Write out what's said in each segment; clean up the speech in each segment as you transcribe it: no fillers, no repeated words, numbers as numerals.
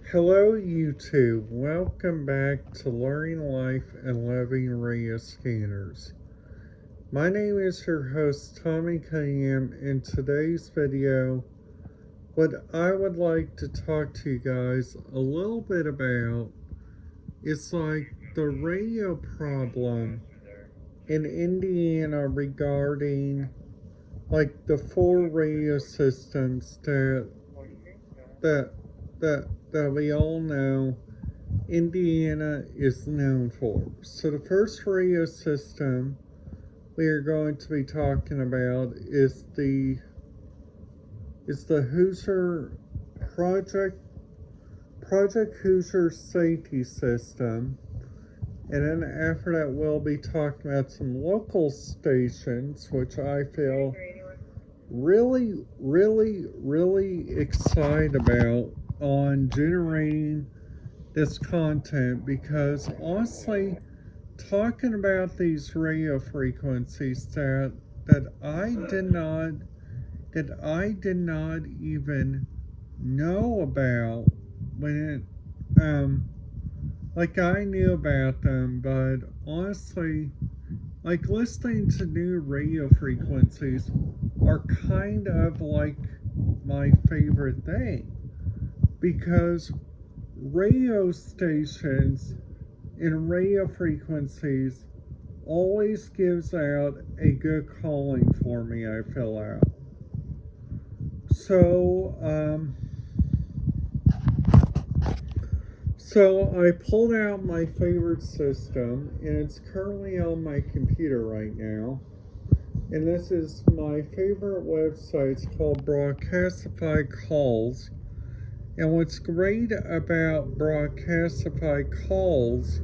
Hello, YouTube. Welcome back to Learning Life and Loving Radio Scanners. My name is your host, Tommy Cunningham. In today's video, what I would like to talk to you guys a little bit about is the radio problem in Indiana regarding the four radio systems that that we all know Indiana is known for. So the first radio system we are going to be talking about is the Hoosier Project Hoosier Safety System. And then after that we'll be talking about some local stations which I feel really excited about on generating this content, because honestly, talking about these radio frequencies that I did not even know about when it I knew about them, but honestly, listening to new radio frequencies are kind of like my favorite thing, because radio stations and radio frequencies always gives out a good calling for me, I fill out. So I pulled out my favorite system, and it's currently on my computer right now. And this is my favorite website. It's called Broadcastify Calls. And what's great about Broadcastify Calls,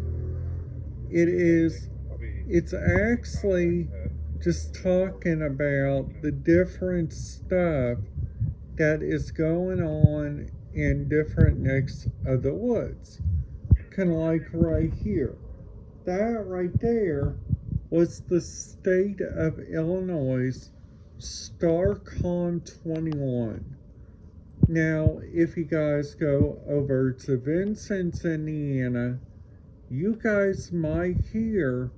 it's actually just talking about the different stuff that is going on in different necks of the woods. Kind of like right here. That right there was the state of Illinois STARCOM 21. Now, if you guys go over to Vincennes, Indiana, you guys might hear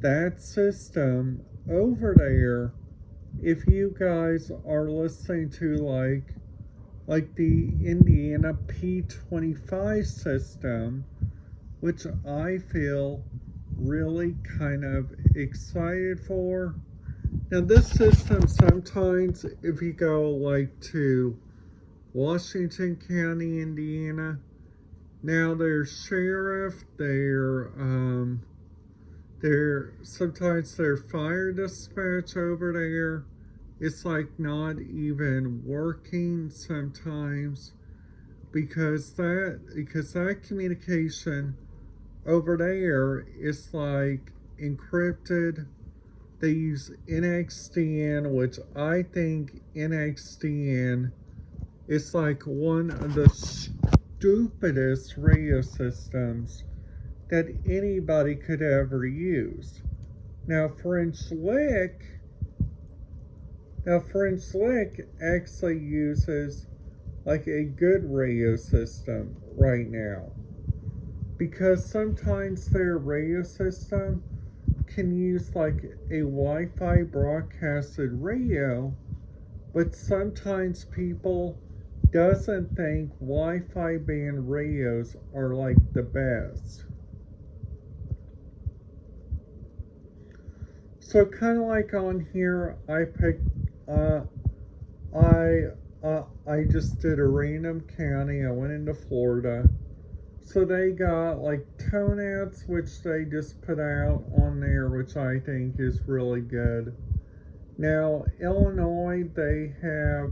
that system over there if you guys are listening to like the Indiana P25 system, which I feel really kind of excited for. Now this system, sometimes if you go to Washington County, Indiana, now their sheriff, sometimes their fire dispatch over there, it's not even working sometimes, because that communication over there is encrypted. They use NXDN, which I think NXDN is one of the stupidest radio systems that anybody could ever use. Now French Lick actually uses a good radio system right now, because sometimes their radio system can use a Wi-Fi broadcasted radio, but sometimes people doesn't think Wi-Fi band radios are the best. So kind of on here, I picked I just did a random county. I went into Florida. So they got tonouts, which they just put out on there, which I think is really good. Now, Illinois, they have,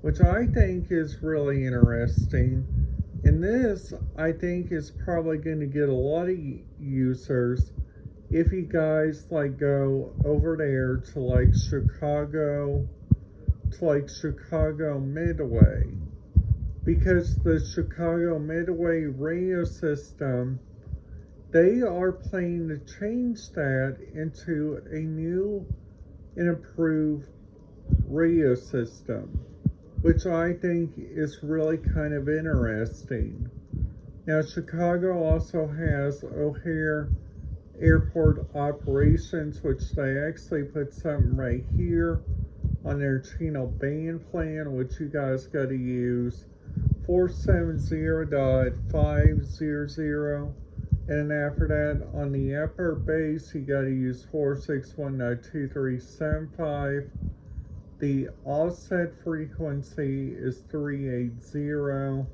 which I think is really interesting. And this, I think, is probably going to get a lot of users if you guys go over there to Chicago Midway, because the Chicago Midway radio system, they are planning to change that into a new and improved radio system, which I think is really kind of interesting. Now, Chicago also has O'Hare Airport Operations, which they actually put something right here on their Chino band plan, which you guys got to use 470.500. And after that, on the upper base, you got to use 461.2375. The offset frequency is 380.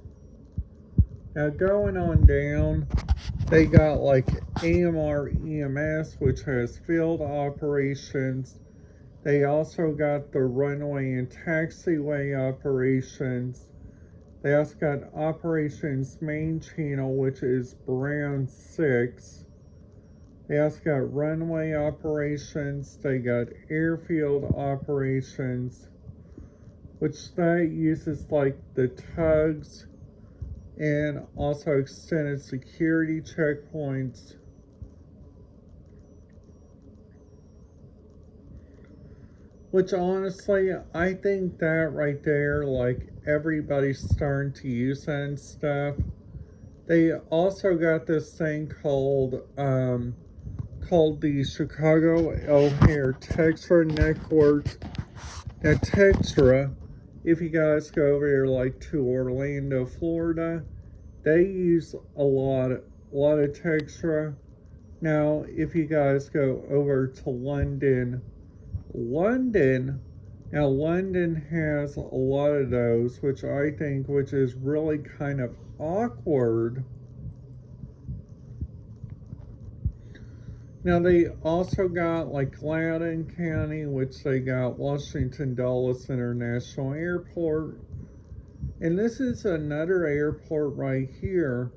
Now, going on down, they got like AMR EMS, which has field operations. They also got the runway and taxiway operations. They also got operations main channel, which is Brown 6. They also got runway operations. They got airfield operations, which that uses like the tugs and also extended security checkpoints. Which honestly, I think that right there, like everybody's starting to use that and stuff. They also got this thing called the Chicago O'Hare Textra Network. Now Textra, if you guys go over here like to Orlando, Florida, they use a lot of Textra. Now, if you guys go over to London, now London has a lot of those, which I think, which is really kind of awkward. Now they also got like Loudoun County, which they got Washington Dulles International Airport. And this is another airport right here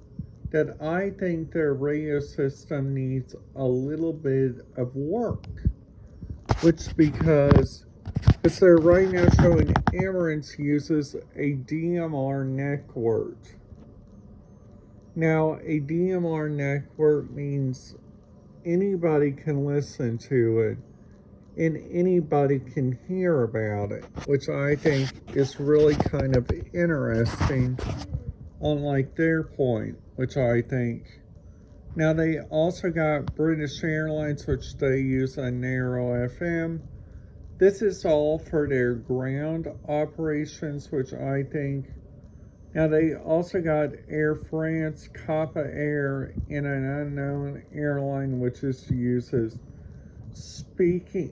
that I think their radio system needs a little bit of work. Which because they're right now showing Emirates uses a DMR network. Now, a DMR network means anybody can listen to it and anybody can hear about it, which I think is really kind of interesting on like their point, which I think. Now they also got British Airlines, which they use a narrow FM. This is all for their ground operations, which I think. Now they also got Air France, Copa Air, and an unknown airline, which uses Spanish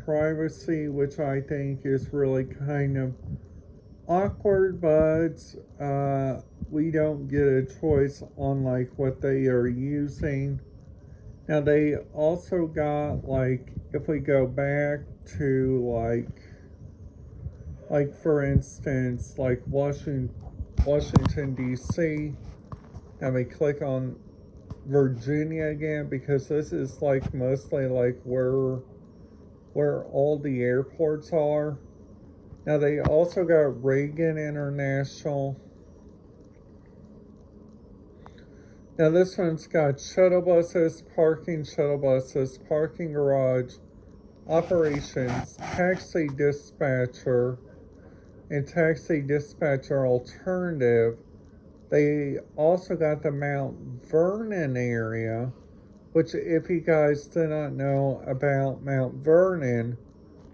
privacy, which I think is really kind of awkward, but we don't get a choice on like what they are using. Now they also got like, if we go back to like for instance, like Washington DC, and we click on Virginia again, because this is like mostly like where all the airports are. Now they also got Reagan International. Now this one's got shuttle buses, parking garage, operations, taxi dispatcher, and taxi dispatcher alternative. They also got the Mount Vernon area, which if you guys do not know about Mount Vernon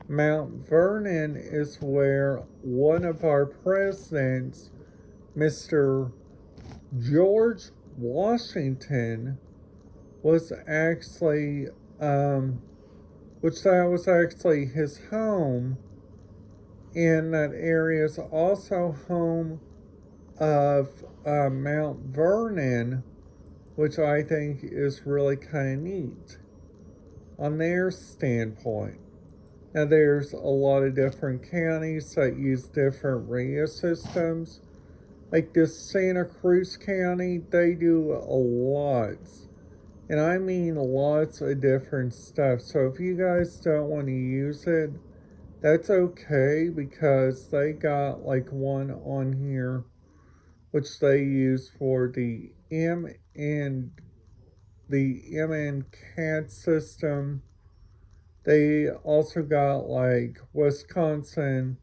is where one of our presidents, Mr. George Washington, was actually, which that was actually his home, and that area is also home of Mount Vernon, which I think is really kind of neat on their standpoint. Now there's a lot of different counties that use different radio systems. Like this Santa Cruz County, they do a lot. And I mean lots of different stuff. So if you guys don't want to use it, that's okay, because they got like one on here which they use for the MNCAT system. They also got like Wisconsin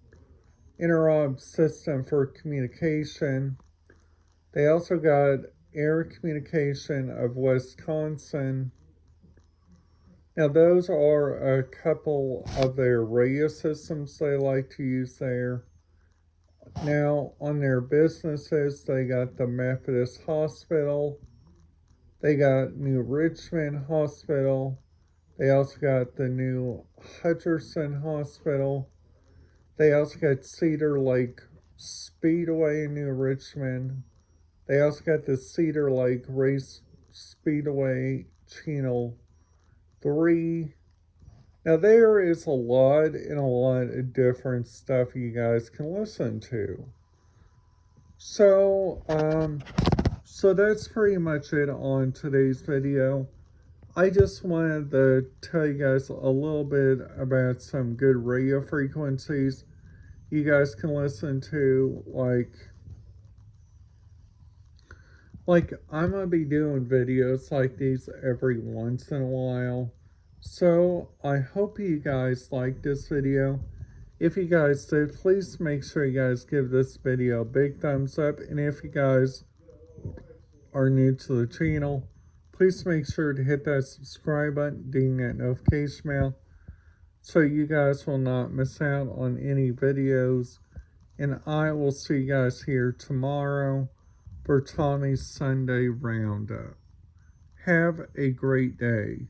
interop system for communication. They also got Air Communication of Wisconsin. Now, those are a couple of their radio systems they like to use there. Now, on their businesses, they got the Methodist Hospital. They got New Richmond Hospital. They also got the new Hutcherson Hospital. They also got Cedar Lake Speedway in New Richmond. They also got the Cedar Lake Race Speedway Channel 3. Now, there is a lot of different stuff you guys can listen to. So that's pretty much it on today's video. I just wanted to tell you guys a little bit about some good radio frequencies you guys can listen to. Like I'm gonna be doing videos like these every once in a while. So I hope you guys liked this video. If you guys did, please make sure you guys give this video a big thumbs up. And if you guys are new to the channel, please make sure to hit that subscribe button, ding that notification bell, so you guys will not miss out on any videos. And I will see you guys here tomorrow for Tommy's Sunday Roundup. Have a great day.